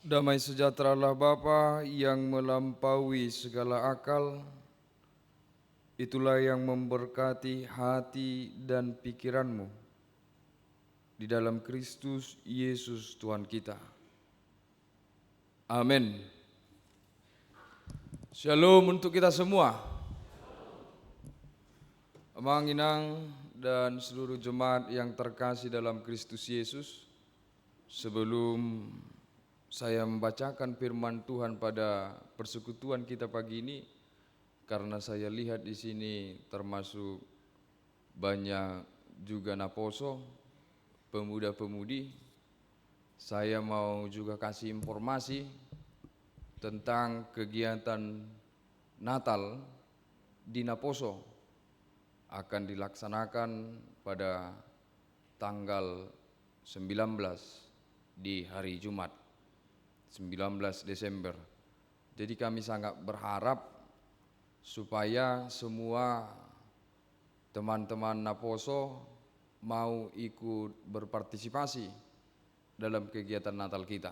Damai sejahtera Allah Bapa yang melampaui segala akal, itulah yang memberkati hati dan pikiranmu di dalam Kristus Yesus Tuhan kita. Amin. Shalom untuk kita semua. Amang Inang dan seluruh jemaat yang terkasih dalam Kristus Yesus, sebelum saya membacakan firman Tuhan pada persekutuan kita pagi ini, karena saya lihat di sini termasuk banyak juga naposo, pemuda-pemudi, saya mau juga kasih informasi tentang kegiatan Natal di Naposo akan dilaksanakan pada tanggal 19 di hari Jumat, 19 Desember. Jadi kami sangat berharap supaya semua teman-teman Naposo mau ikut berpartisipasi dalam kegiatan Natal kita.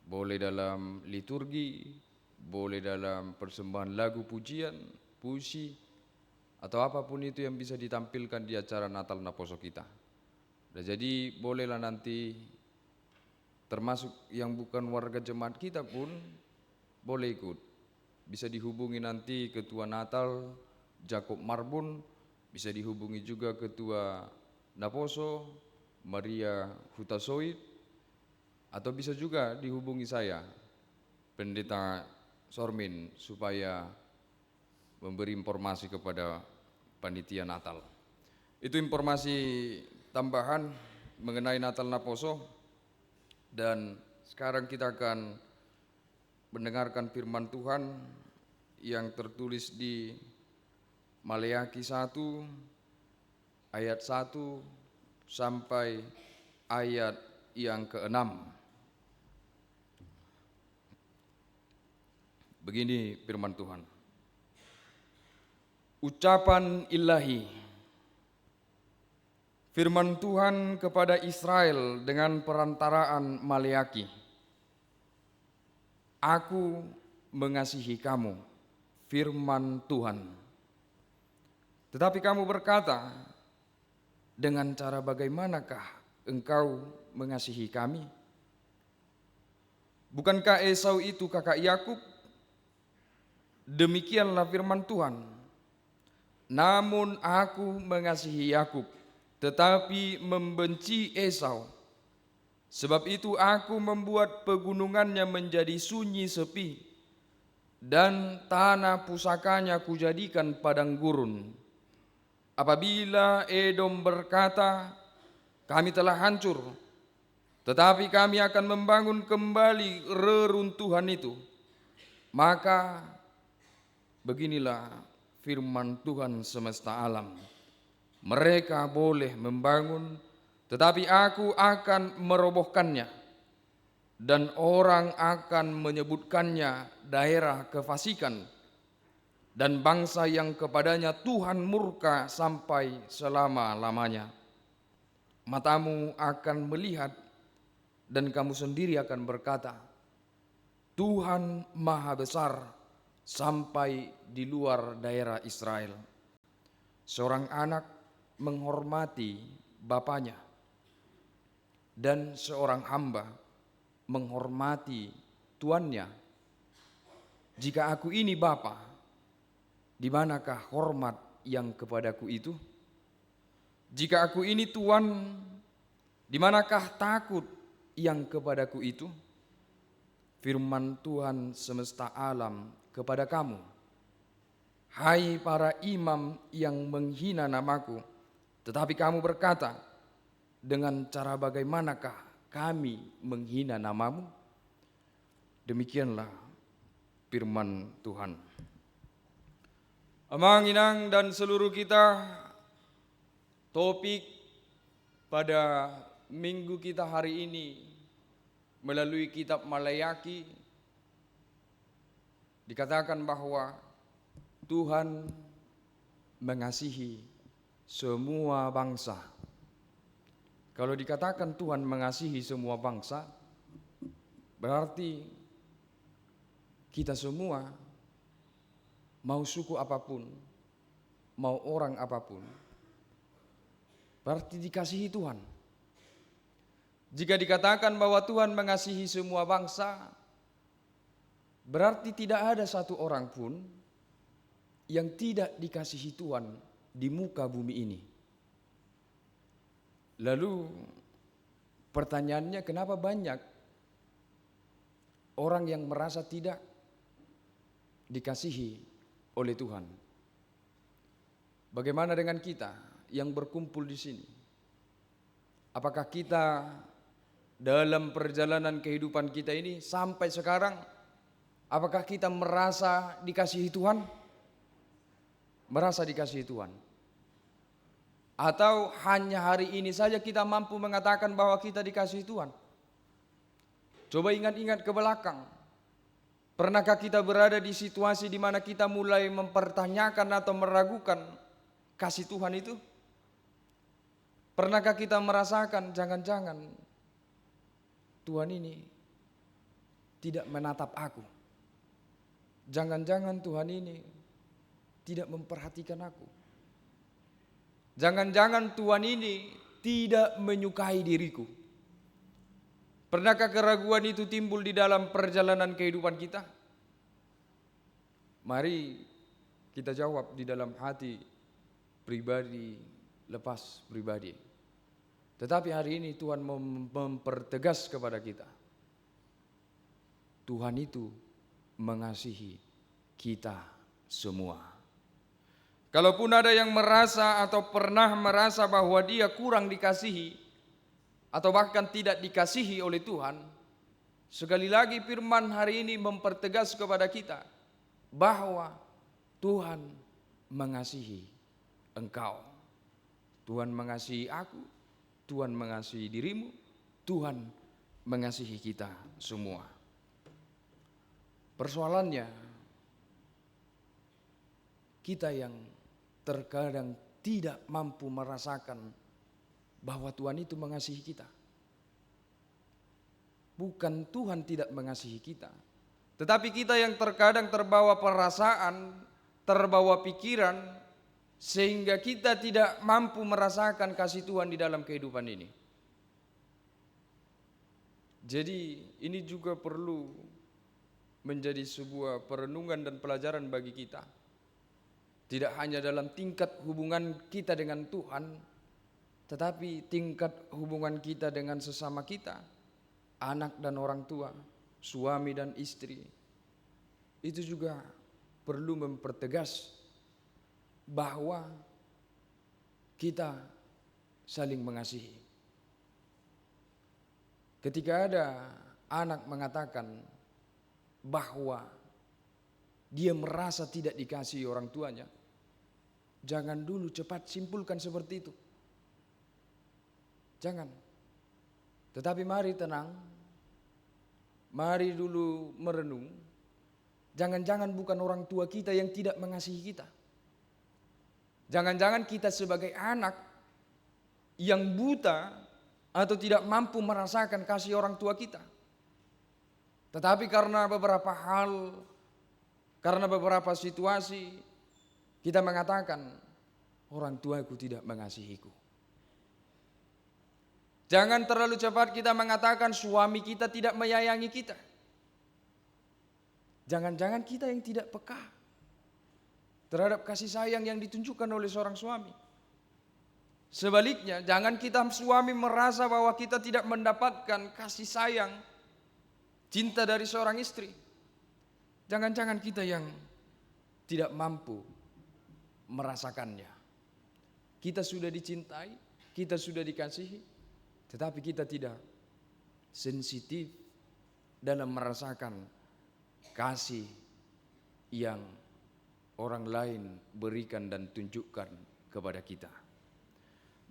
Boleh dalam liturgi, boleh dalam persembahan lagu pujian, puisi, atau apapun itu yang bisa ditampilkan di acara Natal Naposo kita. Dan jadi bolehlah nanti termasuk yang bukan warga jemaat kita pun boleh ikut. Bisa dihubungi nanti Ketua Natal Jakob Marbun, bisa dihubungi juga Ketua Naposo Maria Hutasoid, atau bisa juga dihubungi saya, Pendeta Sormin, supaya memberi informasi kepada panitia Natal. Itu informasi tambahan mengenai Natal Naposo. Dan sekarang kita akan mendengarkan firman Tuhan yang tertulis di Maleakhi 1 ayat 1 sampai ayat yang ke-6. Begini firman Tuhan. Ucapan ilahi, firman Tuhan kepada Israel dengan perantaraan Maleakhi. Aku mengasihi kamu, firman Tuhan. Tetapi kamu berkata, dengan cara bagaimanakah engkau mengasihi kami? Bukankah Esau itu kakak Yakub? Demikianlah firman Tuhan. Namun aku mengasihi Yakub, tetapi membenci Esau. Sebab itu aku membuat pegunungannya menjadi sunyi sepi, dan tanah pusakanya kujadikan padang gurun. Apabila Edom berkata, kami telah hancur, tetapi kami akan membangun kembali reruntuhan itu, maka beginilah firman Tuhan semesta alam. Mereka boleh membangun, tetapi aku akan merobohkannya, dan orang akan menyebutkannya daerah kefasikan, dan bangsa yang kepadanya Tuhan murka sampai selama-lamanya. Matamu akan melihat, dan kamu sendiri akan berkata, Tuhan Maha Besar sampai di luar daerah Israel. Seorang anak menghormati bapaknya, dan seorang hamba menghormati tuannya. Jika aku ini bapa, di manakah hormat yang kepadaku itu? Jika aku ini tuan, di manakah takut yang kepadaku itu? Firman Tuhan semesta alam kepada kamu, hai para imam yang menghina namaku, tetapi kamu berkata, dengan cara bagaimanakah kami menghina namamu? Demikianlah firman Tuhan. Amang Inang dan seluruh kita, topik pada minggu kita hari ini melalui kitab Maleakhi dikatakan bahwa Tuhan mengasihi semua bangsa. Kalau dikatakan Tuhan mengasihi semua bangsa, Berarti kita semua, mau suku apapun, mau orang apapun, berarti dikasihi Tuhan. Jika dikatakan bahwa Tuhan mengasihi semua bangsa, berarti tidak ada satu orang pun yang tidak dikasihi Tuhan di muka bumi ini. Lalu pertanyaannya, kenapa banyak orang yang merasa tidak dikasihi oleh Tuhan? Bagaimana dengan kita yang berkumpul di sini? Apakah kita dalam perjalanan kehidupan kita ini sampai sekarang, apakah kita merasa dikasihi Tuhan? Merasa dikasihi Tuhan? Atau hanya hari ini saja kita mampu mengatakan bahwa kita dikasihi Tuhan? Coba ingat-ingat ke belakang. Pernahkah kita berada di situasi di mana kita mulai mempertanyakan atau meragukan kasih Tuhan itu? Pernahkah kita merasakan jangan-jangan Tuhan ini tidak menatap aku? Jangan-jangan Tuhan ini tidak memperhatikan aku. Jangan-jangan Tuhan ini tidak menyukai diriku. Pernahkah keraguan itu timbul di dalam perjalanan kehidupan kita? Mari kita jawab di dalam hati pribadi lepas pribadi. Tetapi hari ini Tuhan mempertegas kepada kita. Tuhan itu mengasihi kita semua. Kalaupun ada yang merasa atau pernah merasa bahwa dia kurang dikasihi atau bahkan tidak dikasihi oleh Tuhan, sekali lagi firman hari ini mempertegas kepada kita bahwa Tuhan mengasihi engkau. Tuhan mengasihi aku, Tuhan mengasihi dirimu, Tuhan mengasihi kita semua. Persoalannya, kita yang terkadang tidak mampu merasakan bahwa Tuhan itu mengasihi kita. Bukan Tuhan tidak mengasihi kita, tetapi kita yang terkadang terbawa perasaan, terbawa pikiran, sehingga kita tidak mampu merasakan kasih Tuhan di dalam kehidupan ini. Jadi ini juga perlu menjadi sebuah perenungan dan pelajaran bagi kita. Tidak hanya dalam tingkat hubungan kita dengan Tuhan, tetapi tingkat hubungan kita dengan sesama kita, anak dan orang tua, suami dan istri. Itu juga perlu mempertegas bahwa kita saling mengasihi. Ketika ada anak mengatakan bahwa dia merasa tidak dikasihi orang tuanya, jangan dulu cepat simpulkan seperti itu. Jangan. Tetapi mari tenang. Mari dulu merenung. Jangan-jangan bukan orang tua kita yang tidak mengasihi kita. Jangan-jangan kita sebagai anak yang buta atau tidak mampu merasakan kasih orang tua kita. Tetapi karena beberapa hal, karena beberapa situasi, kita mengatakan orang tuaku tidak mengasihiku. Jangan terlalu cepat kita mengatakan suami kita tidak menyayangi kita. Jangan-jangan kita yang tidak peka terhadap kasih sayang yang ditunjukkan oleh seorang suami. Sebaliknya, jangan kita suami merasa bahwa kita tidak mendapatkan kasih sayang, cinta dari seorang istri. Jangan-jangan kita yang tidak mampu merasakannya. Kita sudah dicintai, kita sudah dikasihi, tetapi kita tidak sensitif dalam merasakan kasih yang orang lain berikan dan tunjukkan kepada kita.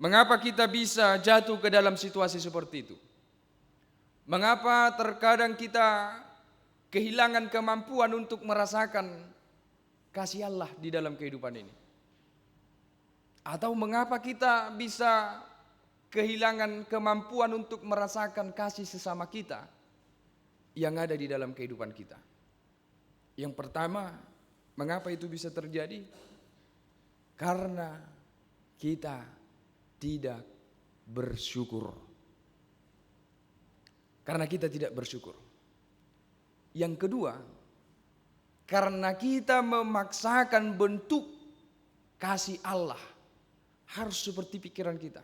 Mengapa kita bisa jatuh ke dalam situasi seperti itu? Mengapa terkadang kita kehilangan kemampuan untuk merasakan kasih Allah di dalam kehidupan ini? Atau mengapa kita bisa kehilangan kemampuan untuk merasakan kasih sesama kita? yang ada di dalam kehidupan kita. Yang pertama, mengapa itu bisa terjadi? Karena kita tidak bersyukur. Karena kita tidak bersyukur. Yang kedua, karena kita memaksakan bentuk kasih Allah harus seperti pikiran kita.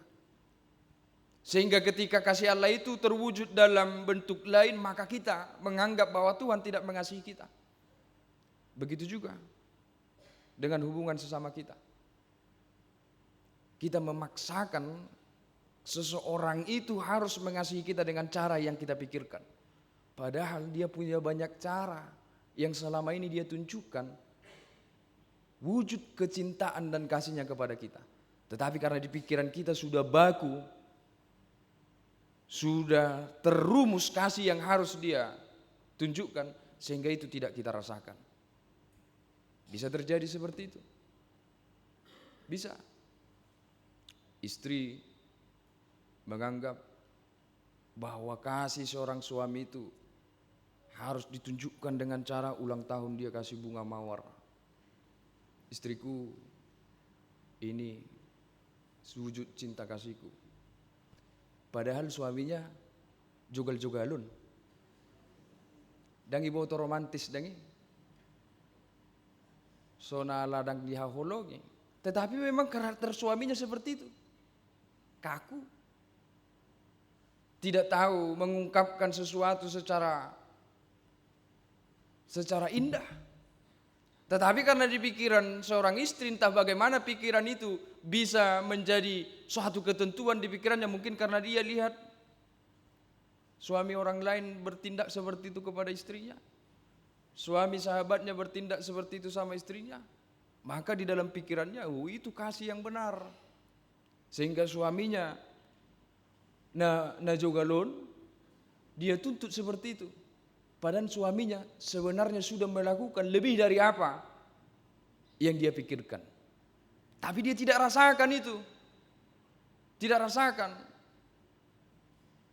Sehingga ketika kasih Allah itu terwujud dalam bentuk lain, maka kita menganggap bahwa Tuhan tidak mengasihi kita. Begitu juga dengan hubungan sesama kita. Kita memaksakan seseorang itu harus mengasihi kita dengan cara yang kita pikirkan. Padahal dia punya banyak cara yang selama ini dia tunjukkan wujud kecintaan dan kasihnya kepada kita. Tetapi karena di pikiran kita sudah baku, sudah terumus kasih yang harus dia tunjukkan, sehingga itu tidak kita rasakan. Bisa terjadi seperti itu. Bisa. Istri menganggap bahwa kasih seorang suami itu harus ditunjukkan dengan cara ulang tahun dia kasih bunga mawar. Istriku, ini wujud cinta kasihku. Padahal suaminya jogal-jogalun. Dangi boto romantis dangi. Sona ladang dihahologi. Tetapi memang karakter suaminya seperti itu. Kaku. Tidak tahu mengungkapkan sesuatu secara indah. Tetapi karena di pikiran seorang istri, entah bagaimana pikiran itu bisa menjadi suatu ketentuan di pikirannya, mungkin karena dia lihat suami orang lain bertindak seperti itu kepada istrinya, suami sahabatnya bertindak seperti itu sama istrinya, maka di dalam pikirannya, itu kasih yang benar. Sehingga suaminya jogalon, dia tuntut seperti itu. Padahal suaminya sebenarnya sudah melakukan lebih dari apa yang dia pikirkan. Tapi dia tidak rasakan itu. Tidak rasakan.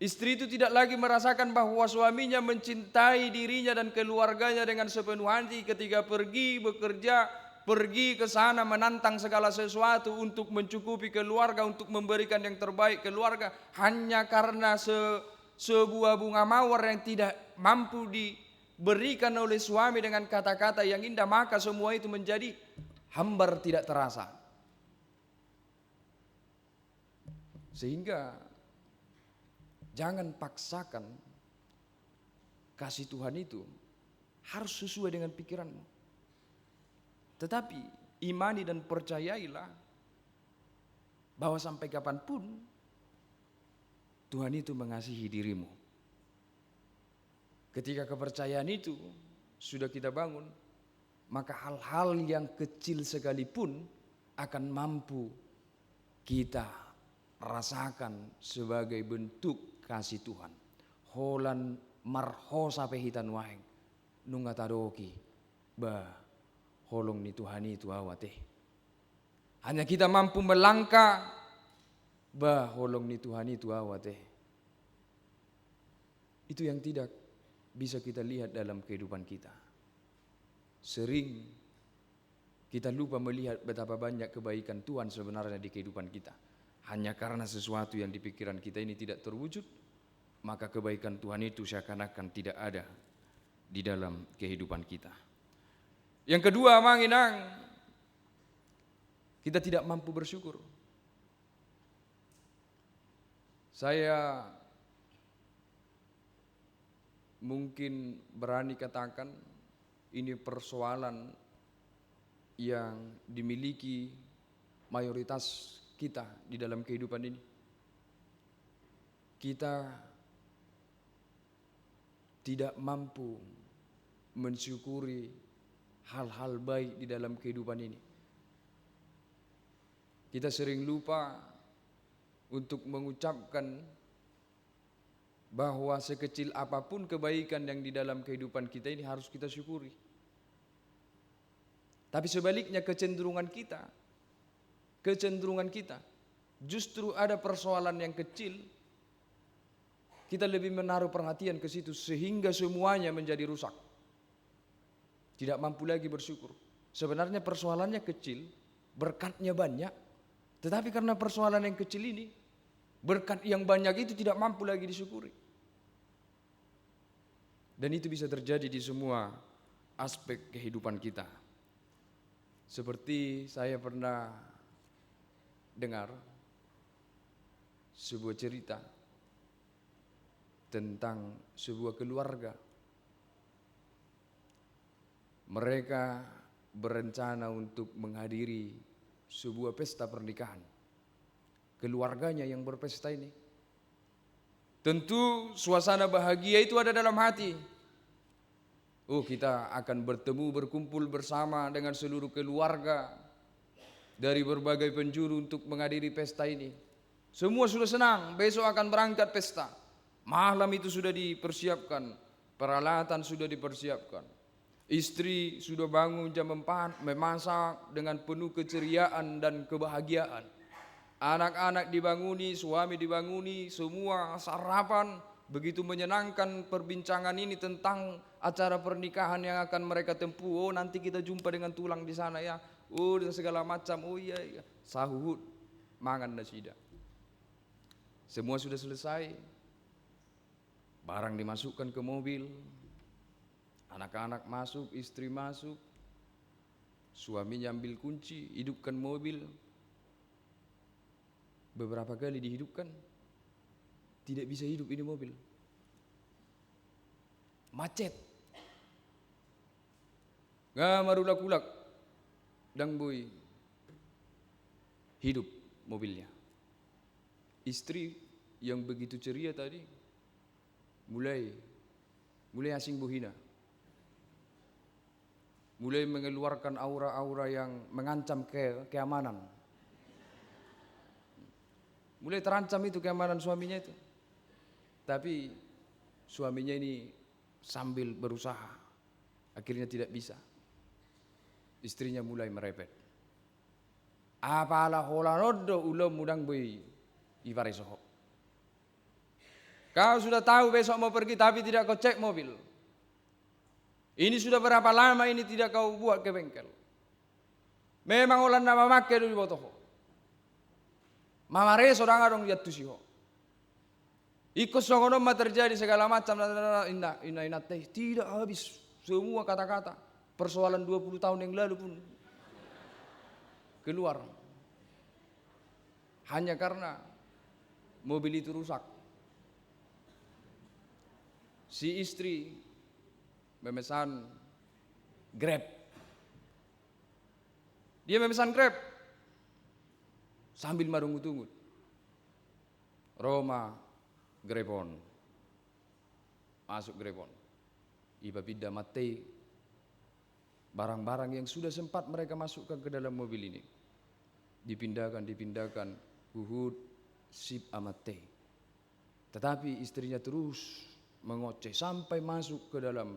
Istri itu tidak lagi merasakan bahwa suaminya mencintai dirinya dan keluarganya dengan sepenuh hati ketika pergi bekerja, pergi ke sana menantang segala sesuatu untuk mencukupi keluarga, untuk memberikan yang terbaik keluarga, hanya karena sebuah bunga mawar yang tidak mampu diberikan oleh suami dengan kata-kata yang indah, maka semua itu menjadi hambar tidak terasa. Sehingga jangan paksakan kasih Tuhan itu harus sesuai dengan pikiranmu. Tetapi imani dan percayailah bahwa sampai kapanpun Tuhan itu mengasihi dirimu. Ketika kepercayaan itu sudah kita bangun, maka hal-hal yang kecil sekalipun akan mampu kita rasakan sebagai bentuk kasih Tuhan. Holan marho sape hitan waheng nungatadoki bah holong ni Tuhan itu awate. Hanya kita mampu melangkah bah holong ni Tuhan itu awate. Itu yang tidak bisa kita lihat dalam kehidupan kita. Sering kita lupa melihat betapa banyak kebaikan Tuhan sebenarnya di kehidupan kita. Hanya karena sesuatu yang di pikiran kita ini tidak terwujud, maka kebaikan Tuhan itu seakan-akan tidak ada di dalam kehidupan kita. Yang kedua, manginang, kita tidak mampu bersyukur. Saya mungkin berani katakan ini persoalan yang dimiliki mayoritas kita di dalam kehidupan ini. Kita tidak mampu mensyukuri hal-hal baik di dalam kehidupan ini. Kita sering lupa untuk mengucapkan bahwa sekecil apapun kebaikan yang di dalam kehidupan kita ini harus kita syukuri. Tapi sebaliknya kecenderungan kita justru ada persoalan yang kecil Kita lebih menaruh perhatian ke situ sehingga semuanya menjadi rusak. Tidak mampu lagi bersyukur. Sebenarnya persoalannya kecil, berkatnya banyak. Tetapi karena persoalan yang kecil ini, berkat yang banyak itu tidak mampu lagi disyukuri. Dan itu bisa terjadi di semua aspek kehidupan kita. Seperti saya pernah dengar sebuah cerita tentang sebuah keluarga. Mereka berencana untuk menghadiri sebuah pesta pernikahan. Keluarganya yang berpesta ini. Tentu suasana bahagia itu ada dalam hati. Oh, kita akan bertemu, berkumpul bersama dengan seluruh keluarga dari berbagai penjuru untuk menghadiri pesta ini. Semua sudah senang, besok akan berangkat pesta. Malam itu sudah dipersiapkan, peralatan sudah dipersiapkan. Istri sudah bangun jam 4, memasak dengan penuh keceriaan dan kebahagiaan. Anak-anak dibanguni, suami dibanguni, semua sarapan. Begitu menyenangkan perbincangan ini tentang acara pernikahan yang akan mereka tempuh. Oh, nanti kita jumpa dengan tulang di sana ya. Oh, dan segala macam. Oh iya, iya. Sahut, mangan nasida. Semua sudah selesai. Barang dimasukkan ke mobil. Anak-anak masuk, istri masuk. Suaminya ambil kunci, hidupkan mobil. Beberapa kali dihidupkan, tidak bisa hidup ini mobil. Macet. Ngamarulak-ulak. Dan boy. Hidup mobilnya. Istri yang begitu ceria tadi mulai asing buhina. Mulai mengeluarkan aura-aura yang mengancam keamanan. Mulai terancam itu keamanan suaminya itu. Tapi suaminya ini sambil berusaha, akhirnya tidak bisa. Istrinya mulai merepet. Apalah holanodo ulam mudang boy ibaresoho. Kau sudah tahu besok mau pergi tapi tidak kau cek mobil. Ini sudah berapa lama ini tidak kau buat ke bengkel. Memang olan nama makke dulu botoho. Mama reso dong lihat tuh sih. Ikut songono terjadi segala macam inna teh tidak habis semua kata-kata persoalan 20 tahun yang lalu pun keluar. Hanya karena mobil itu rusak. Si istri memesan Grab. Dia memesan Grab sambil marungut-ungut. Roma Grebon. Masuk Grebon. Iba bida mate barang-barang yang sudah sempat mereka masukkan ke dalam mobil ini. Dipindahkan. Uhud sip amate. Tetapi istrinya terus mengoceh sampai masuk ke dalam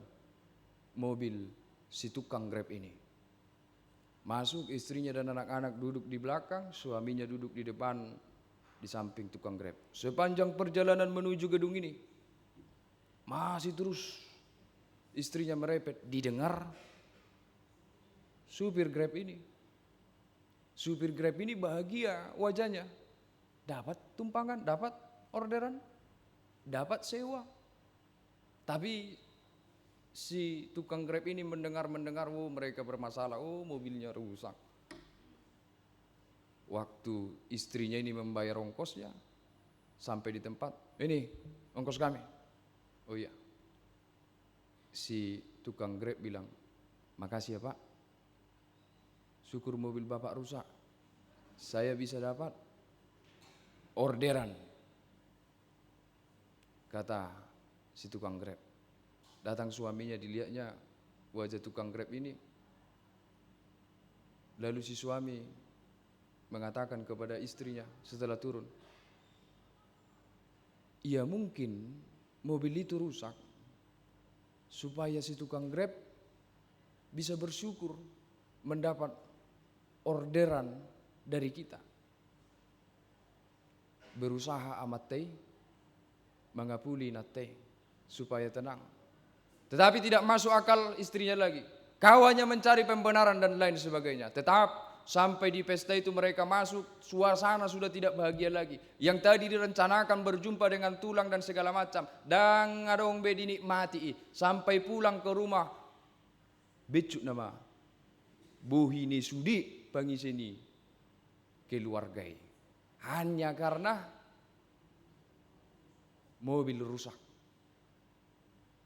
mobil si tukang Grab ini. Masuk, istrinya dan anak-anak duduk di belakang, suaminya duduk di depan di samping tukang Grab. Sepanjang perjalanan menuju gedung ini masih terus istrinya merepet. Didengar supir Grab ini bahagia wajahnya. Dapat tumpangan, dapat orderan, dapat sewa. Tapi si tukang Grab ini mendengar, oh mereka bermasalah, oh mobilnya rusak. Waktu istrinya ini membayar ongkosnya, sampai di tempat, ini ongkos kami. Oh iya. Si tukang Grab bilang, makasih ya Pak, syukur mobil Bapak rusak, saya bisa dapat orderan. Kata si tukang Grab. Datang suaminya, dilihatnya wajah tukang Grab ini. Lalu si suami mengatakan kepada istrinya setelah turun, ya mungkin mobil itu rusak supaya si tukang Grab bisa bersyukur mendapat orderan dari kita. Berusaha amat teh mengapuli nate supaya tenang. Tetapi tidak masuk akal istrinya lagi. Kawannya mencari pembenaran dan lain sebagainya. Tetap sampai di pesta itu mereka masuk, suasana sudah tidak bahagia lagi. Yang tadi direncanakan berjumpa dengan tulang dan segala macam, dan adong be dinikmati. Sampai pulang ke rumah, becuk nama buhini sudi pangisini keluargai. Hanya karena mobil rusak.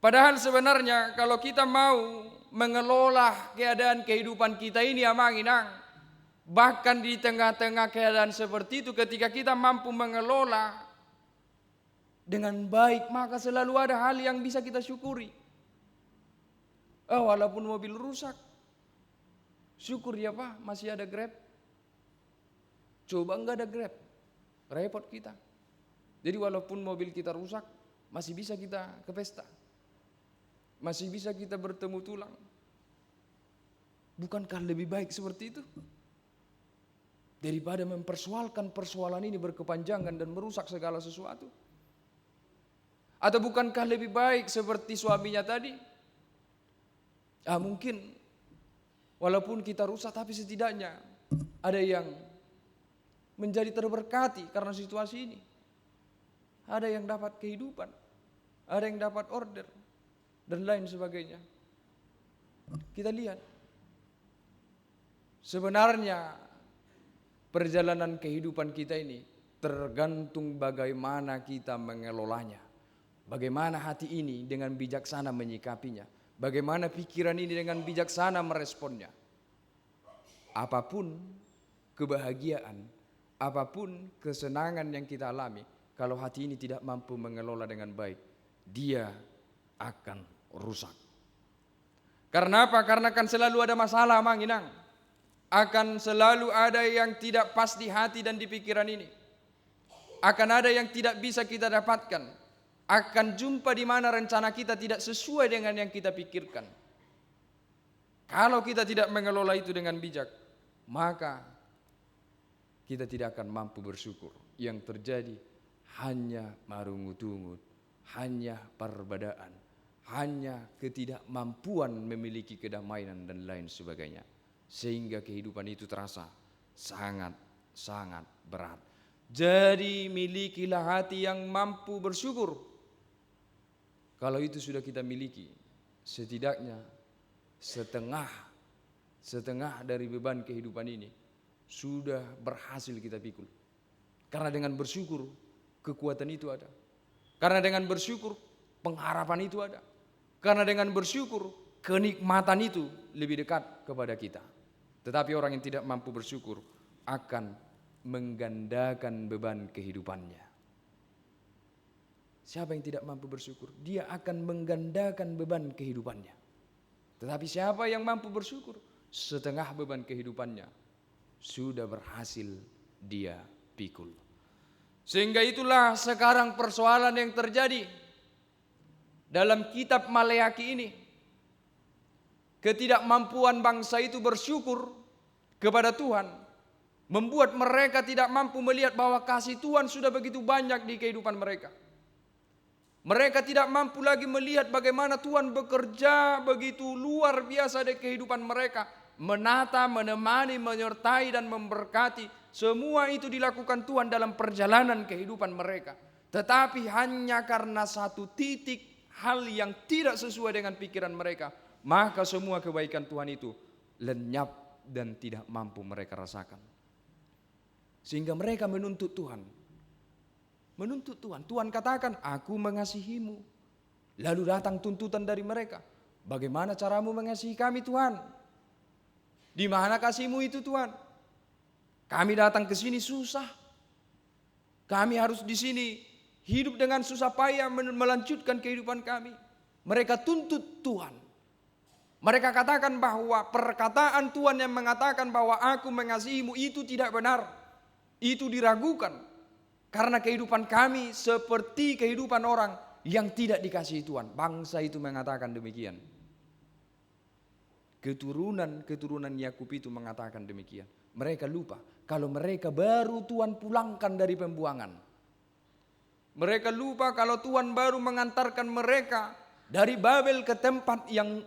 Padahal sebenarnya kalau kita mau mengelola keadaan kehidupan kita ini amanginang, bahkan di tengah-tengah keadaan seperti itu, ketika kita mampu mengelola dengan baik, maka selalu ada hal yang bisa kita syukuri. Walaupun mobil rusak, syukur ya Pak, masih ada Grab. Coba enggak ada Grab, repot kita. Jadi walaupun mobil kita rusak, masih bisa kita ke pesta. Masih bisa kita bertemu tulang. Bukankah lebih baik seperti itu? Daripada mempersoalkan persoalan ini berkepanjangan dan merusak segala sesuatu. Atau bukankah lebih baik seperti suaminya tadi? Mungkin walaupun kita rusak, tapi setidaknya ada yang menjadi terberkati karena situasi ini. Ada yang dapat kehidupan, ada yang dapat order, dan lain sebagainya. Kita lihat, sebenarnya perjalanan kehidupan kita ini tergantung bagaimana kita mengelolanya. Bagaimana hati ini dengan bijaksana menyikapinya. Bagaimana pikiran ini dengan bijaksana meresponnya. Apapun kebahagiaan, apapun kesenangan yang kita alami, kalau hati ini tidak mampu mengelola dengan baik, dia akan rusak. Karena apa? Karena akan selalu ada masalah, manginang. Akan selalu ada yang tidak pas di hati dan di pikiran ini. Akan ada yang tidak bisa kita dapatkan. Akan jumpa di mana rencana kita tidak sesuai dengan yang kita pikirkan. Kalau kita tidak mengelola itu dengan bijak, maka kita tidak akan mampu bersyukur. Yang terjadi hanya marungut-ungut, hanya perbedaan, hanya ketidakmampuan memiliki kedamaian dan lain sebagainya. Sehingga kehidupan itu terasa sangat-sangat berat. Jadi milikilah hati yang mampu bersyukur. Kalau itu sudah kita miliki, setidaknya setengah dari beban kehidupan ini sudah berhasil kita pikul. Karena dengan bersyukur kekuatan itu ada. Karena dengan bersyukur pengharapan itu ada. Karena dengan bersyukur kenikmatan itu lebih dekat kepada kita. Tetapi orang yang tidak mampu bersyukur akan menggandakan beban kehidupannya. Siapa yang tidak mampu bersyukur? Dia akan menggandakan beban kehidupannya. Tetapi siapa yang mampu bersyukur? Setengah beban kehidupannya sudah berhasil dia pikul. Sehingga itulah sekarang persoalan yang terjadi dalam kitab Maleakhi ini. Ketidakmampuan bangsa itu bersyukur kepada Tuhan membuat mereka tidak mampu melihat bahwa kasih Tuhan sudah begitu banyak di kehidupan mereka. Mereka tidak mampu lagi melihat bagaimana Tuhan bekerja begitu luar biasa di kehidupan mereka. Menata, menemani, menyertai dan memberkati. Semua itu dilakukan Tuhan dalam perjalanan kehidupan mereka. Tetapi hanya karena satu titik hal yang tidak sesuai dengan pikiran mereka, maka semua kebaikan Tuhan itu lenyap dan tidak mampu mereka rasakan. Sehingga mereka menuntut Tuhan. Menuntut Tuhan. Tuhan katakan, aku mengasihimu. Lalu datang tuntutan dari mereka. Bagaimana caramu mengasihi kami Tuhan? Di mana kasihmu itu Tuhan? Kami datang ke sini susah. Kami harus di sini hidup dengan susah payah melanjutkan kehidupan kami. Mereka tuntut Tuhan. Mereka katakan bahwa perkataan Tuhan yang mengatakan bahwa aku mengasihimu itu tidak benar. Itu diragukan. Karena kehidupan kami seperti kehidupan orang yang tidak dikasihi Tuhan. Bangsa itu mengatakan demikian. Keturunan Yakub itu mengatakan demikian. Mereka lupa kalau mereka baru Tuhan pulangkan dari pembuangan. Mereka lupa kalau Tuhan baru mengantarkan mereka dari Babel ke tempat yang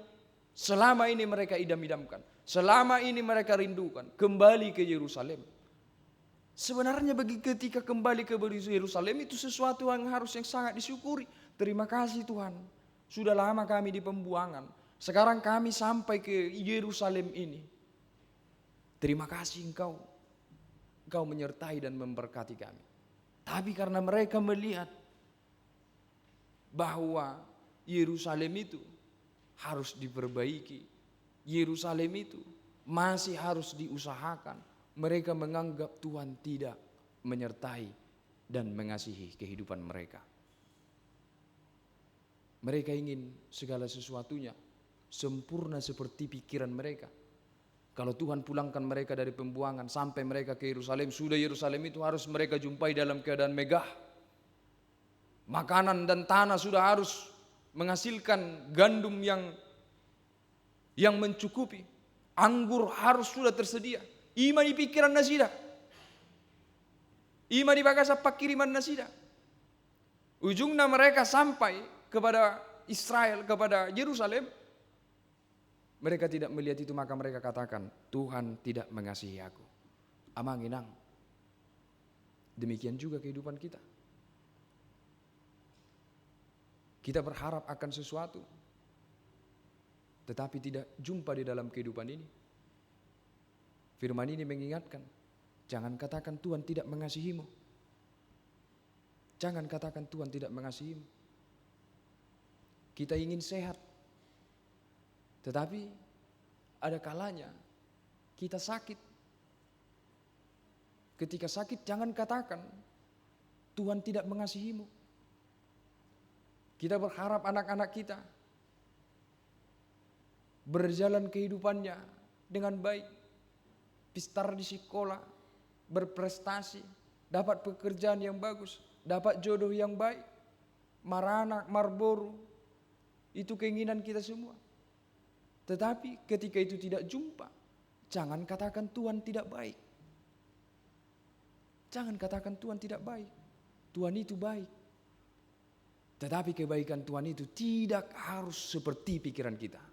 selama ini mereka idam-idamkan. Selama ini mereka rindukan. Kembali ke Yerusalem. Sebenarnya bagi ketika kembali ke Yerusalem itu sesuatu yang sangat disyukuri. Terima kasih Tuhan. Sudah lama kami di pembuangan. Sekarang kami sampai ke Yerusalem ini. Terima kasih Engkau menyertai dan memberkati kami. Tapi karena mereka melihat bahwa Yerusalem itu harus diperbaiki, Yerusalem itu masih harus diusahakan, mereka menganggap Tuhan tidak menyertai dan mengasihi kehidupan mereka. Mereka ingin segala sesuatunya sempurna seperti pikiran mereka. Kalau Tuhan pulangkan mereka dari pembuangan sampai mereka ke Yerusalem, sudah Yerusalem itu harus mereka jumpai dalam keadaan megah. Makanan dan tanah sudah harus menghasilkan gandum yang mencukupi. Anggur harus sudah tersedia. Ima di pikiran nasida. Ima di bagasa pakiriman nasida. Ujungnya mereka sampai kepada Israel, kepada Yerusalem. Mereka tidak melihat itu, maka mereka katakan, Tuhan tidak mengasihi aku. Amang inang. Demikian juga kehidupan kita. Kita berharap akan sesuatu, tetapi tidak jumpa di dalam kehidupan ini. Firman ini mengingatkan, jangan katakan Tuhan tidak mengasihimu. Jangan katakan Tuhan tidak mengasihimu. Kita ingin sehat, tetapi ada kalanya kita sakit. Ketika sakit jangan katakan Tuhan tidak mengasihimu. Kita berharap anak-anak kita berjalan kehidupannya dengan baik. Pistar di sekolah, berprestasi, dapat pekerjaan yang bagus, dapat jodoh yang baik, maranak, marboru. Itu keinginan kita semua. Tetapi ketika itu tidak jumpa, jangan katakan Tuhan tidak baik. Jangan katakan Tuhan tidak baik. Tuhan itu baik. Tetapi kebaikan Tuhan itu tidak harus seperti pikiran kita.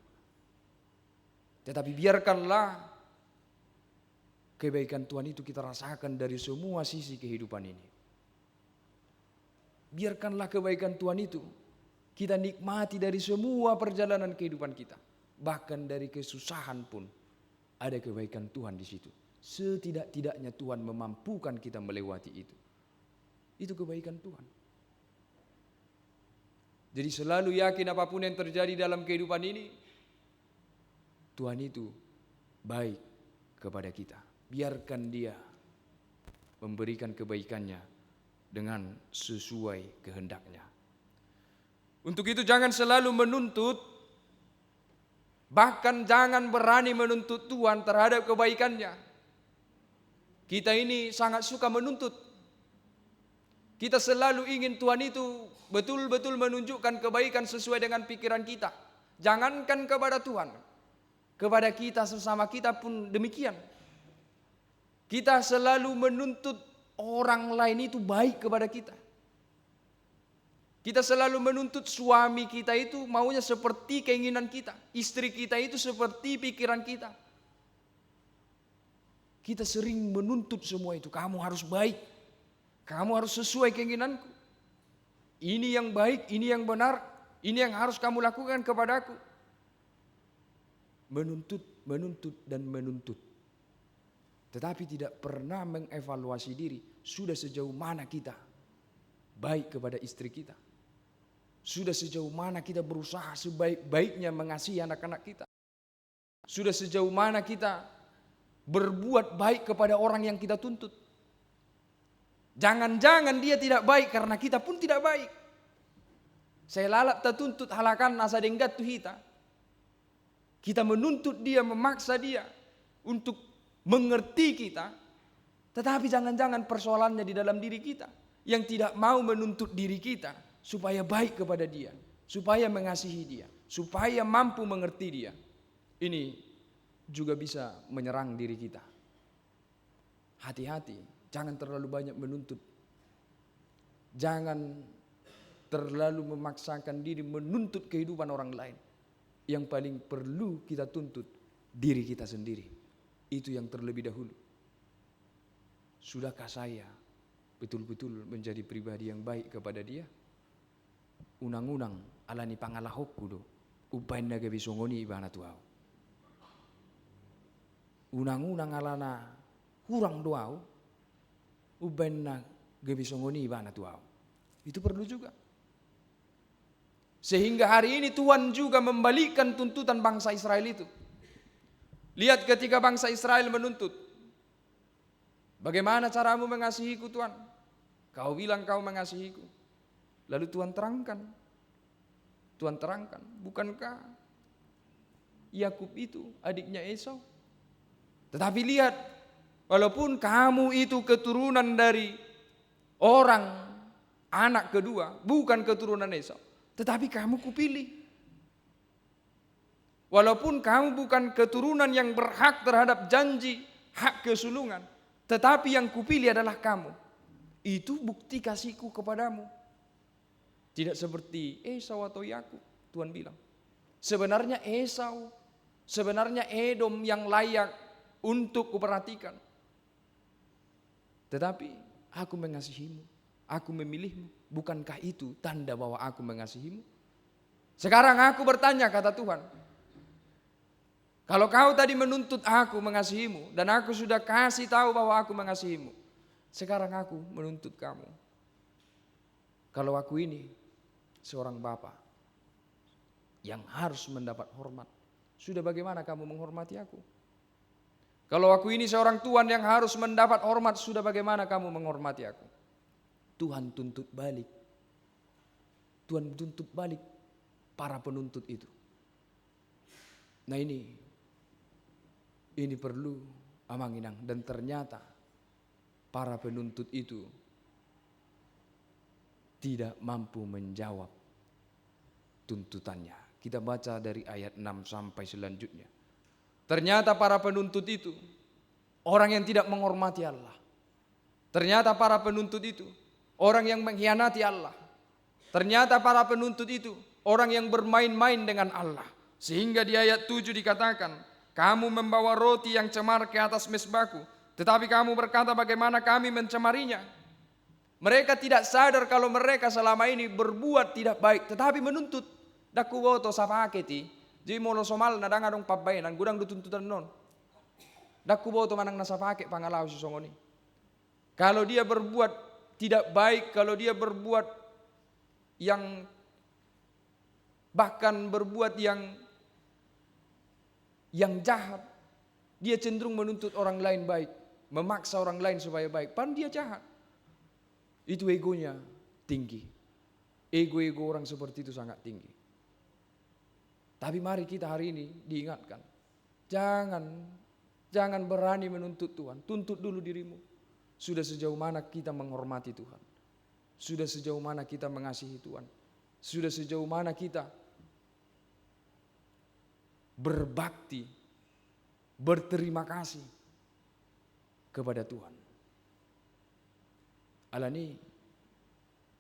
Tetapi biarkanlah kebaikan Tuhan itu kita rasakan dari semua sisi kehidupan ini. Biarkanlah kebaikan Tuhan itu kita nikmati dari semua perjalanan kehidupan kita. Bahkan dari kesusahan pun ada kebaikan Tuhan di situ. Setidak-tidaknya Tuhan memampukan kita melewati itu. Itu kebaikan Tuhan. Jadi selalu yakin apapun yang terjadi dalam kehidupan ini, Tuhan itu baik kepada kita. Biarkan Dia memberikan kebaikannya dengan sesuai kehendaknya. Untuk itu jangan selalu menuntut, bahkan jangan berani menuntut Tuhan terhadap kebaikannya. Kita ini sangat suka menuntut. Kita selalu ingin Tuhan itu betul-betul menunjukkan kebaikan sesuai dengan pikiran kita. Jangankan kepada Tuhan, kepada kita sesama kita pun demikian. Kita selalu menuntut orang lain itu baik kepada kita. Kita selalu menuntut suami kita itu maunya seperti keinginan kita. Istri kita itu seperti pikiran kita. Kita sering menuntut semua itu. Kamu harus baik. Kamu harus sesuai keinginanku. Ini yang baik, ini yang benar. Ini yang harus kamu lakukan kepadaku. Menuntut dan menuntut. Tetapi tidak pernah mengevaluasi diri. Sudah sejauh mana kita baik kepada istri kita. Sudah sejauh mana kita berusaha sebaik-baiknya mengasihi anak-anak kita. Sudah sejauh mana kita berbuat baik kepada orang yang kita tuntut. Jangan-jangan dia tidak baik karena kita pun tidak baik. Saya lalap tertuntut halakan asa denggat tuhita. Kita menuntut dia, memaksa dia untuk mengerti kita. Tetapi jangan-jangan persoalannya di dalam diri kita. Yang tidak mau menuntut diri kita supaya baik kepada dia, supaya mengasihi dia, supaya mampu mengerti dia. Ini juga bisa menyerang diri kita. Hati-hati, jangan terlalu banyak menuntut. Jangan terlalu memaksakan diri menuntut kehidupan orang lain. Yang paling perlu kita tuntut diri kita sendiri. Itu yang terlebih dahulu. Sudahkah saya betul-betul menjadi pribadi yang baik kepada dia? Unang-unang alani pangalahokku do. Upain na gabi songoni ibana tuau. Unang-unang alana hurang doau. Upain na gabi songoni ibana tuau. Itu perlu juga. Sehingga hari ini Tuhan juga membalikkan tuntutan bangsa Israel itu. Lihat ketika bangsa Israel menuntut, bagaimana caramu mengasihiku Tuhan? Kau bilang kau mengasihiku. Lalu Tuhan terangkan. Tuhan terangkan, bukankah Yakub itu adiknya Esau? Tetapi lihat, walaupun kamu itu keturunan dari orang anak kedua, bukan keturunan Esau, tetapi kamu kupilih. Walaupun kamu bukan keturunan yang berhak terhadap janji hak kesulungan, tetapi yang kupilih adalah kamu. Itu bukti kasihku kepadamu. Tidak seperti Esau atau Yakub, Tuhan bilang. Sebenarnya Esau, sebenarnya Edom yang layak untuk kuperhatikan. Tetapi aku mengasihimu, aku memilihmu. Bukankah itu tanda bahwa aku mengasihimu? Sekarang aku bertanya, kata Tuhan. Kalau kau tadi menuntut aku mengasihimu dan aku sudah kasih tahu bahwa aku mengasihimu. Sekarang aku menuntut kamu. Kalau aku ini seorang bapa yang harus mendapat hormat, sudah bagaimana kamu menghormati aku? Kalau aku ini seorang tuan yang harus mendapat hormat, sudah bagaimana kamu menghormati aku? Tuhan tuntut balik. Tuhan tuntut balik para penuntut itu. Nah ini perlu amanginang, dan ternyata para penuntut itu tidak mampu menjawab tuntutannya. Kita baca dari ayat 6 sampai selanjutnya. Ternyata para penuntut itu orang yang tidak menghormati Allah. Ternyata para penuntut itu orang yang mengkhianati Allah. Ternyata para penuntut itu orang yang bermain-main dengan Allah. Sehingga di ayat 7 dikatakan, kamu membawa roti yang cemar ke atas mezbahku, tetapi kamu berkata bagaimana kami mencemarinya. Mereka tidak sadar kalau mereka selama ini berbuat tidak baik, tetapi menuntut. Daku boto sapaketi, jadi molo somal nadang adong pabayan, gudang dutuntutan non. Daku boto manang nasapake pangalau si songoni. Kalau dia berbuat tidak baik, kalau dia berbuat yang bahkan berbuat yang jahat, dia cenderung menuntut orang lain baik, memaksa orang lain supaya baik, padahal dia jahat. Itu egonya tinggi. Ego-ego orang seperti itu sangat tinggi. Tapi mari kita hari ini diingatkan, jangan berani menuntut Tuhan. Tuntut dulu dirimu. Sudah sejauh mana kita menghormati Tuhan? Sudah sejauh mana kita mengasihi Tuhan? Sudah sejauh mana kita berbakti, berterima kasih kepada Tuhan? Alani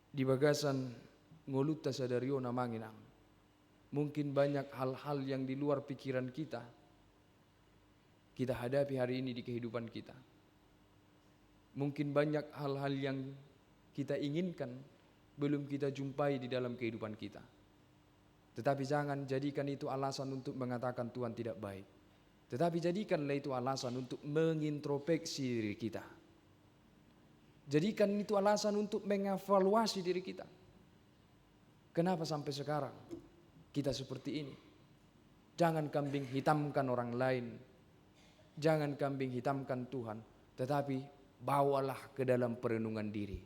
di bagasan ngoluta sadario namanginang. Mungkin banyak hal-hal yang di luar pikiran kita hadapi hari ini di kehidupan kita. Mungkin banyak hal-hal yang kita inginkan belum kita jumpai di dalam kehidupan kita. Tetapi jangan jadikan itu alasan untuk mengatakan Tuhan tidak baik. Tetapi jadikanlah itu alasan untuk mengintrospeksi diri kita. Jadikan itu alasan untuk mengevaluasi diri kita. Kenapa sampai sekarang kita seperti ini? Jangan kambing hitamkan orang lain. Jangan kambing hitamkan Tuhan. Tetapi bawalah ke dalam perenungan diri.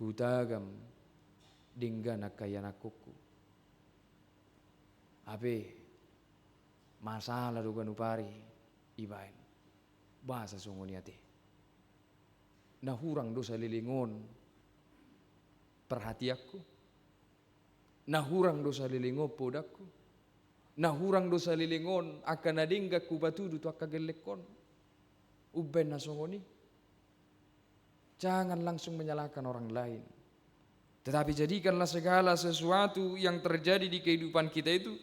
Hutagam dinggana kayanakuku. Ape masalah dugan upari ibain. Bahasa sunguniate. Nahurang dosa lilingon perhatiakku. Nahurang dosa lilingon podakku. Nahurang dosa lilingon akan adingga kubatudu tu akagelekon. Uben na sunguni. Jangan langsung menyalahkan orang lain. Tetapi jadikanlah segala sesuatu yang terjadi di kehidupan kita itu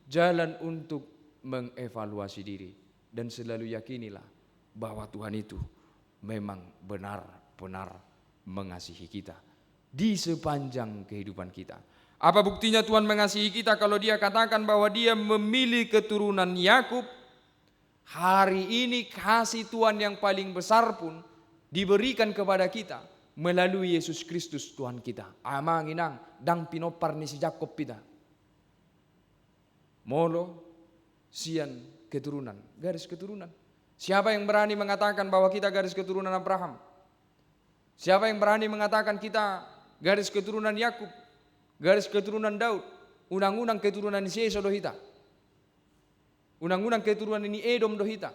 jalan untuk mengevaluasi diri. Dan selalu yakinilah bahwa Tuhan itu memang benar-benar mengasihi kita di sepanjang kehidupan kita. Apa buktinya Tuhan mengasihi kita kalau Dia katakan bahwa Dia memilih keturunan Yakub? Hari ini kasih Tuhan yang paling besar pun diberikan kepada kita melalui Yesus Kristus Tuhan kita. Amang inang dang pinopar ni si Jakob pita. Molo sian keturunan, garis keturunan. Siapa yang berani mengatakan bahwa kita garis keturunan Abraham? Siapa yang berani mengatakan kita garis keturunan Yakub, garis keturunan Daud, undang-undang keturunan Yesus dohita? Undang-undang keturunan ini Edom dohita.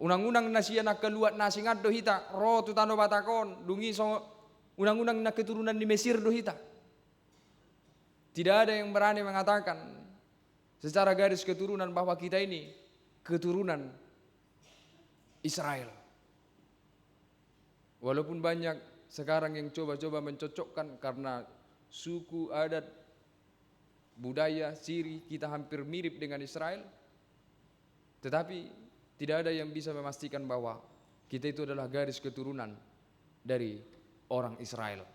Undang-undang nasiya nak keluat nasingat dohita. Roh tutano batakon. Dungi so undang-undang nak keturunan di Mesir dohita. Tidak ada yang berani mengatakan secara garis keturunan bahwa kita ini keturunan Israel. Walaupun banyak sekarang yang coba-coba mencocokkan karena suku, adat, budaya, ciri kita hampir mirip dengan Israel. Tetapi tidak ada yang bisa memastikan bahwa kita itu adalah garis keturunan dari orang Israel.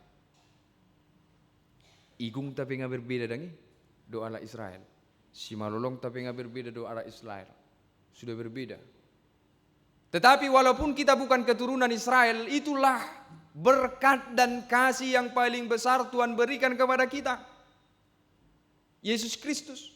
Igung tapi nggak berbeda dengan doa ala Israel. Si malolong tapi nggak berbeda doa ala Israel. Sudah berbeda. Tetapi walaupun kita bukan keturunan Israel, itulah berkat dan kasih yang paling besar Tuhan berikan kepada kita. Yesus Kristus.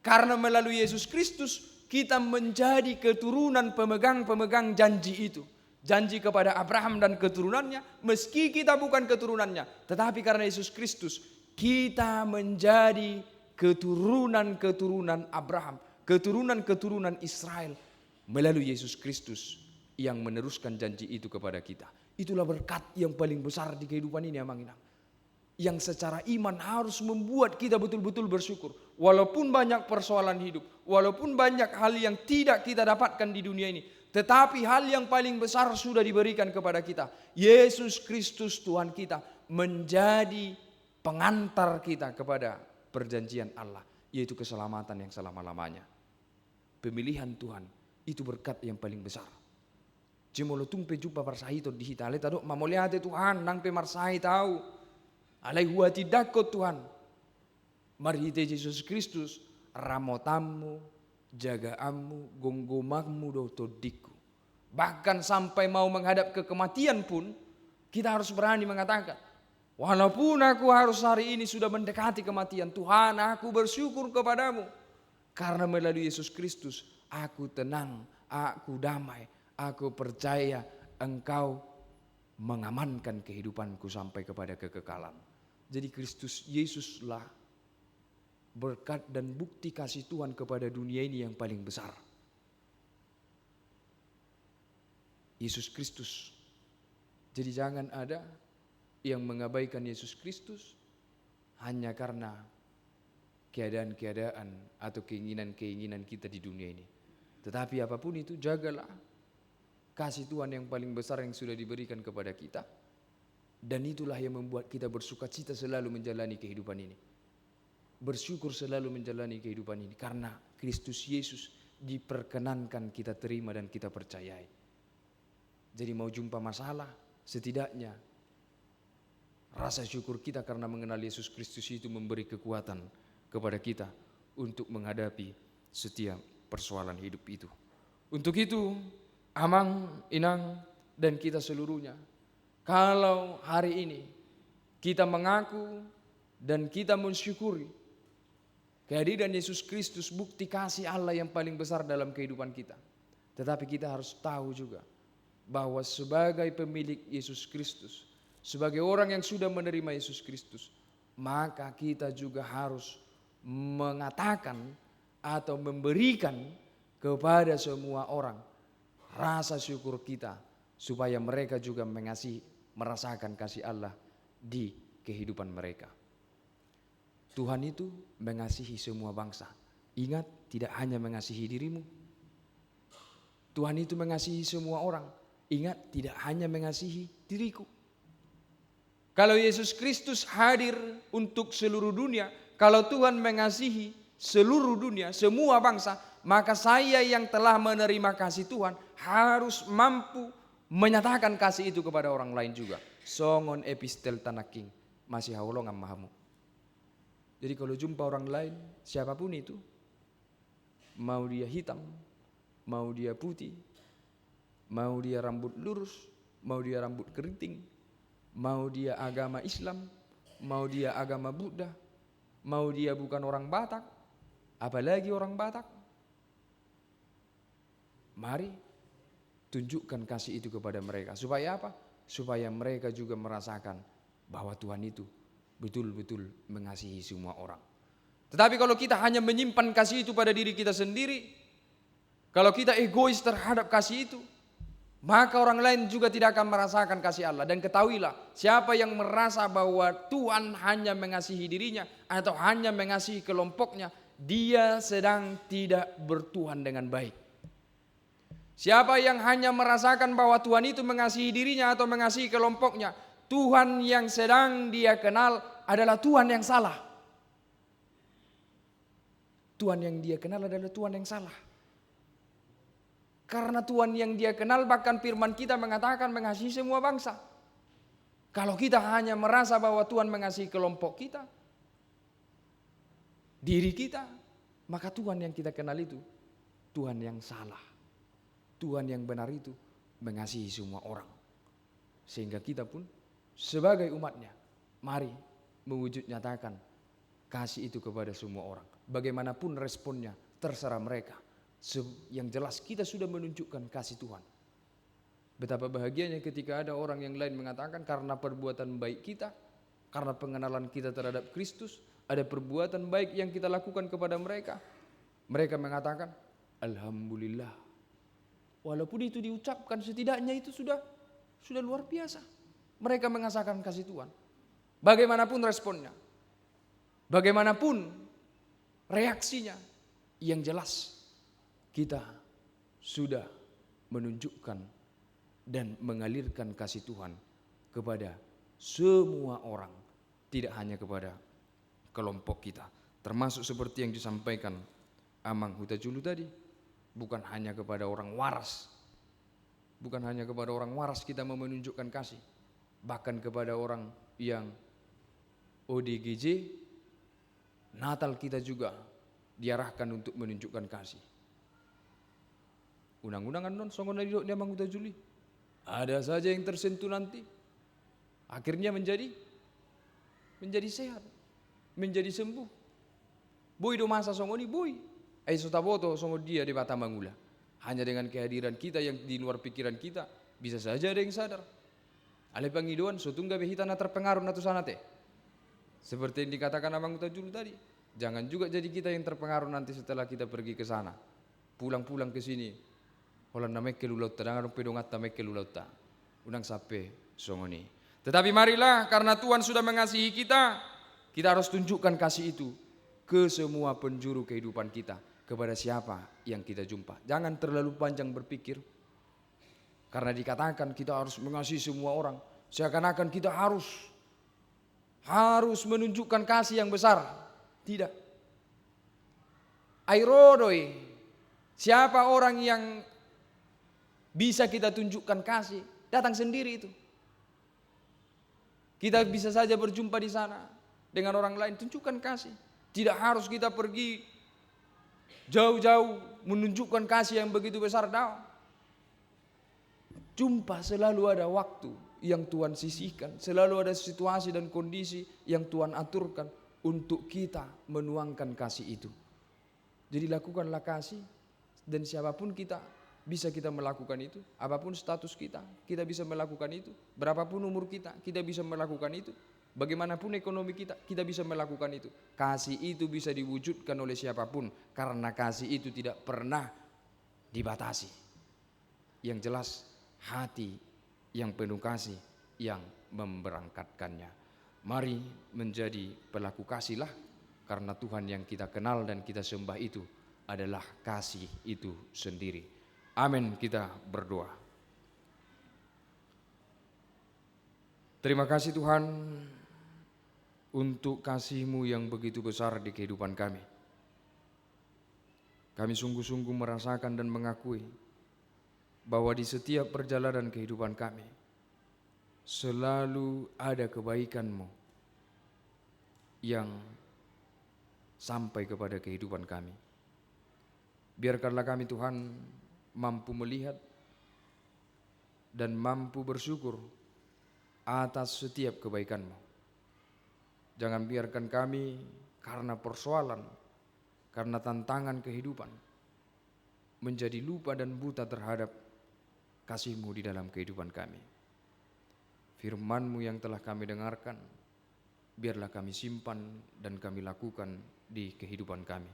Karena melalui Yesus Kristus kita menjadi keturunan pemegang-pemegang janji itu. Janji kepada Abraham dan keturunannya, meski kita bukan keturunannya, tetapi karena Yesus Kristus kita menjadi keturunan-keturunan Abraham, keturunan-keturunan Israel melalui Yesus Kristus yang meneruskan janji itu kepada kita. Itulah berkat yang paling besar di kehidupan ini, amang inang. Yang secara iman harus membuat kita betul-betul bersyukur. Walaupun banyak persoalan hidup, walaupun banyak hal yang tidak kita dapatkan di dunia ini, tetapi hal yang paling besar sudah diberikan kepada kita. Yesus Kristus Tuhan kita menjadi pengantar kita kepada perjanjian Allah, yaitu keselamatan yang selama-lamanya. Pemilihan Tuhan itu berkat yang paling besar. Jemolo tumpe jumpa marsahito di hitale tado mamoliate Tuhan nang pe marsahi tahu. Alai huwa tidakut Tuhan. Marhite Yesus Kristus ramotamu, jagaanmu, gonggomakmu do todiku. Bahkan sampai mau menghadap ke kematian pun kita harus berani mengatakan, walaupun aku harus hari ini sudah mendekati kematian, Tuhan aku bersyukur kepadamu. Karena melalui Yesus Kristus aku tenang, aku damai, aku percaya Engkau mengamankan kehidupanku sampai kepada kekekalan. Jadi Kristus Yesuslah berkat dan bukti kasih Tuhan kepada dunia ini yang paling besar. Yesus Kristus. Jadi jangan ada yang mengabaikan Yesus Kristus hanya karena keadaan-keadaan atau keinginan-keinginan kita di dunia ini. Tetapi apapun itu, jagalah kasih Tuhan yang paling besar yang sudah diberikan kepada kita. Dan itulah yang membuat kita bersukacita selalu menjalani kehidupan ini. Bersyukur selalu menjalani kehidupan ini. Karena Kristus Yesus diperkenankan kita terima dan kita percayai. Jadi mau jumpa masalah, setidaknya rasa syukur kita karena mengenal Yesus Kristus itu memberi kekuatan kepada kita untuk menghadapi setiap persoalan hidup itu. Untuk itu, amang, inang, dan kita seluruhnya, kalau hari ini kita mengaku dan kita mensyukuri kehadiran Yesus Kristus, bukti kasih Allah yang paling besar dalam kehidupan kita. Tetapi kita harus tahu juga bahwa sebagai pemilik Yesus Kristus, sebagai orang yang sudah menerima Yesus Kristus, maka kita juga harus mengatakan atau memberikan kepada semua orang rasa syukur kita supaya mereka juga merasakan kasih Allah di kehidupan mereka. Tuhan itu mengasihi semua bangsa. Ingat, tidak hanya mengasihi dirimu. Tuhan itu mengasihi semua orang. ingat tidak hanya mengasihi diriku. Kalau Yesus Kristus hadir untuk seluruh dunia, kalau Tuhan mengasihi seluruh dunia, semua bangsa, maka saya yang telah menerima kasih Tuhan harus mampu menyatakan kasih itu kepada orang lain juga. Songon epistel tanaking masih haulongan mahamu. Jadi kalau jumpa orang lain, siapapun itu, mau dia hitam, mau dia putih, mau dia rambut lurus, mau dia rambut keriting, mau dia agama Islam, mau dia agama Buddha, mau dia bukan orang Batak, apalagi orang Batak, mari tunjukkan kasih itu kepada mereka. Supaya apa? Supaya mereka juga merasakan bahwa Tuhan itu betul-betul mengasihi semua orang. Tetapi kalau kita hanya menyimpan kasih itu pada diri kita sendiri, kalau kita egois terhadap kasih itu, maka orang lain juga tidak akan merasakan kasih Allah. Dan ketahuilah, siapa yang merasa bahwa Tuhan hanya mengasihi dirinya atau hanya mengasihi kelompoknya, dia sedang tidak bertuhan dengan baik. Siapa yang hanya merasakan bahwa Tuhan itu mengasihi dirinya atau mengasihi kelompoknya, Tuhan yang sedang dia kenal adalah Tuhan yang salah. Tuhan yang dia kenal adalah Tuhan yang salah. Karena Tuhan yang dia kenal, bahkan firman kita mengatakan mengasihi semua bangsa. Kalau kita hanya merasa bahwa Tuhan mengasihi kelompok kita, diri kita, maka Tuhan yang kita kenal itu Tuhan yang salah. Tuhan yang benar itu mengasihi semua orang. Sehingga kita pun sebagai umatnya, mari mewujud nyatakan kasih itu kepada semua orang. Bagaimanapun responnya, terserah mereka. Yang jelas kita sudah menunjukkan kasih Tuhan. Betapa bahagianya ketika ada orang yang lain mengatakan karena perbuatan baik kita, karena pengenalan kita terhadap Kristus, ada perbuatan baik yang kita lakukan kepada mereka. Mereka mengatakan, Alhamdulillah. Walaupun itu diucapkan, setidaknya itu sudah luar biasa. Mereka mengasakan kasih Tuhan. Bagaimanapun responnya, bagaimanapun reaksinya, yang jelas kita sudah menunjukkan dan mengalirkan kasih Tuhan kepada semua orang, tidak hanya kepada kelompok kita. Termasuk seperti yang disampaikan Amang Hutajulu tadi, bukan hanya kepada orang waras. Bukan hanya kepada orang waras kita mau menunjukkan kasih, bahkan kepada orang yang ODGJ, Natal kita juga diarahkan untuk menunjukkan kasih. Undang-undangan non songon dari dia manguta Juli. Ada saja yang tersentuh nanti, akhirnya menjadi sehat, menjadi sembuh. Boy do masa songoni boy, sotaboto songo dia di Batamangula. Hanya dengan kehadiran kita yang di luar pikiran kita, bisa saja ada yang sadar. Ale pangiduan sotungga behita na terpengaruh natu sanate. Seperti yang dikatakan Abang Utajulu tadi, jangan juga jadi kita yang terpengaruh nanti setelah kita pergi ke sana. Pulang-pulang ke sini, holan namekke lulauta, dangan pedongat namekke lulauta. Unang sape songoni. Tetapi marilah karena Tuhan sudah mengasihi kita harus tunjukkan kasih itu ke semua penjuru kehidupan kita, kepada siapa yang kita jumpa. Jangan terlalu panjang berpikir, karena dikatakan kita harus mengasihi semua orang, seakan-akan kita harus menunjukkan kasih yang besar. Tidak. Airodoi, siapa orang yang bisa kita tunjukkan kasih, datang sendiri itu. Kita bisa saja berjumpa di sana dengan orang lain, tunjukkan kasih. Tidak harus kita pergi jauh-jauh menunjukkan kasih yang begitu besar. Jumpa selalu ada waktu yang Tuhan sisihkan, selalu ada situasi dan kondisi yang Tuhan aturkan untuk kita menuangkan kasih itu. Jadi lakukanlah kasih, dan siapapun kita bisa kita melakukan itu, apapun status kita bisa melakukan itu, berapapun umur kita bisa melakukan itu. Bagaimanapun ekonomi kita bisa melakukan itu. Kasih itu bisa diwujudkan oleh siapapun, karena kasih itu tidak pernah dibatasi. Yang jelas hati yang penuh kasih yang memberangkatkannya. Mari menjadi pelaku kasihlah, karena Tuhan yang kita kenal dan kita sembah itu adalah kasih itu sendiri. Amin, kita berdoa. Terima kasih Tuhan untuk kasih-Mu yang begitu besar di kehidupan kami. Kami sungguh-sungguh merasakan dan mengakui bahwa di setiap perjalanan kehidupan kami selalu ada kebaikan-Mu yang sampai kepada kehidupan kami. Biarkanlah kami Tuhan mampu melihat dan mampu bersyukur atas setiap kebaikan-Mu. Jangan biarkan kami karena persoalan, karena tantangan kehidupan menjadi lupa dan buta terhadap kasih-Mu di dalam kehidupan kami. Firman-Mu yang telah kami dengarkan, biarlah kami simpan dan kami lakukan di kehidupan kami.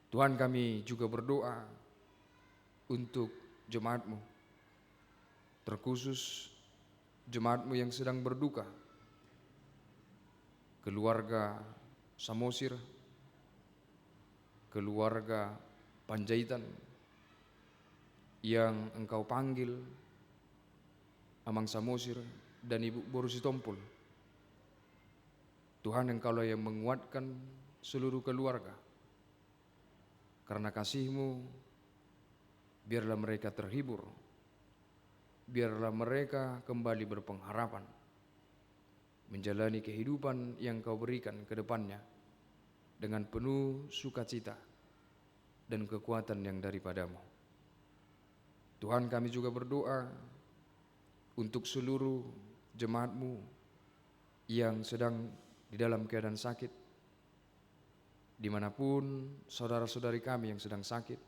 Tuhan, kami juga berdoa untuk jemaat-Mu, terkhusus jemaat-Mu yang sedang berduka, keluarga Samosir, keluarga Panjaitan yang Engkau panggil Amang Samosir dan Ibu Boru Sitompul. Tuhan, Engkaulah yang menguatkan seluruh keluarga. Karena kasih-Mu, biarlah mereka terhibur, biarlah mereka kembali berpengharapan menjalani kehidupan yang Kau berikan ke depannya dengan penuh sukacita dan kekuatan yang daripada-Mu. Tuhan, kami juga berdoa untuk seluruh jemaat-Mu yang sedang di dalam keadaan sakit, dimanapun saudara-saudari kami yang sedang sakit,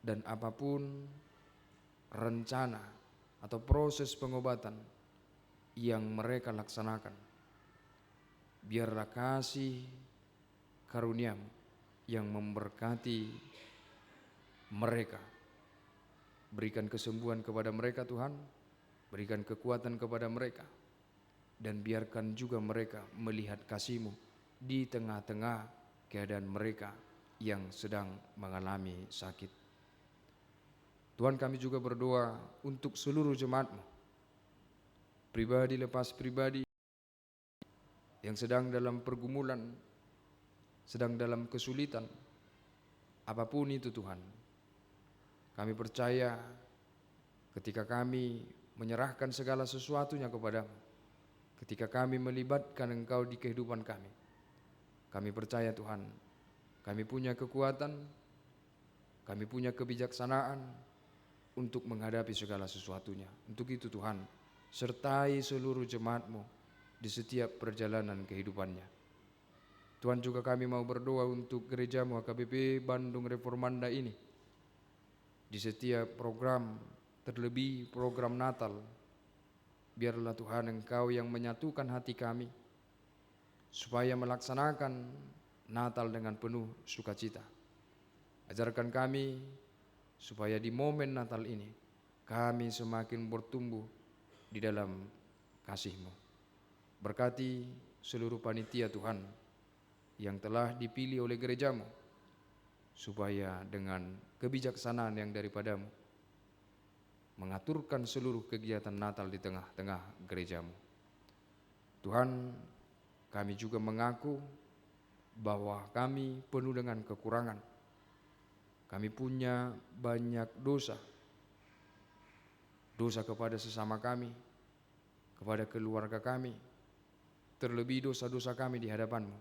dan apapun rencana atau proses pengobatan yang mereka laksanakan, biarlah kasih karunia-Mu yang memberkati mereka. Berikan kesembuhan kepada mereka Tuhan, berikan kekuatan kepada mereka, dan biarkan juga mereka melihat kasih-Mu di tengah-tengah keadaan mereka yang sedang mengalami sakit. Tuhan, kami juga berdoa untuk seluruh jemaat-Mu, pribadi lepas pribadi, yang sedang dalam pergumulan, sedang dalam kesulitan, apapun itu Tuhan. Kami percaya ketika kami menyerahkan segala sesuatunya kepada-Mu, ketika kami melibatkan Engkau di kehidupan kami percaya Tuhan, kami punya kekuatan, kami punya kebijaksanaan untuk menghadapi segala sesuatunya. Untuk itu Tuhan, sertai seluruh jemaat-Mu di setiap perjalanan kehidupannya. Tuhan, juga kami mau berdoa untuk gereja-Mu HKBP Bandung Reformanda ini. Di setiap program, terlebih program Natal, biarlah Tuhan Engkau yang menyatukan hati kami supaya melaksanakan Natal dengan penuh sukacita. Ajarkan kami supaya di momen Natal ini kami semakin bertumbuh di dalam kasih-Mu. Berkati seluruh panitia Tuhan yang telah dipilih oleh gereja-Mu, supaya dengan kebijaksanaan yang daripada-Mu mengaturkan seluruh kegiatan Natal di tengah-tengah gereja-Mu. Tuhan, kami juga mengaku bahwa kami penuh dengan kekurangan. Kami punya banyak dosa kepada sesama kami, kepada keluarga kami, terlebih dosa-dosa kami di hadapan-Mu.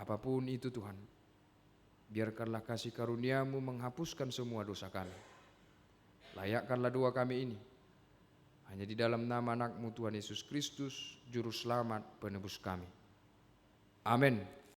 Apapun itu Tuhan, biarkanlah kasih karunia-Mu menghapuskan semua dosa kami. Layakkanlah doa kami ini hanya di dalam nama anak-Mu Tuhan Yesus Kristus, Juru Selamat penebus kami. Amin.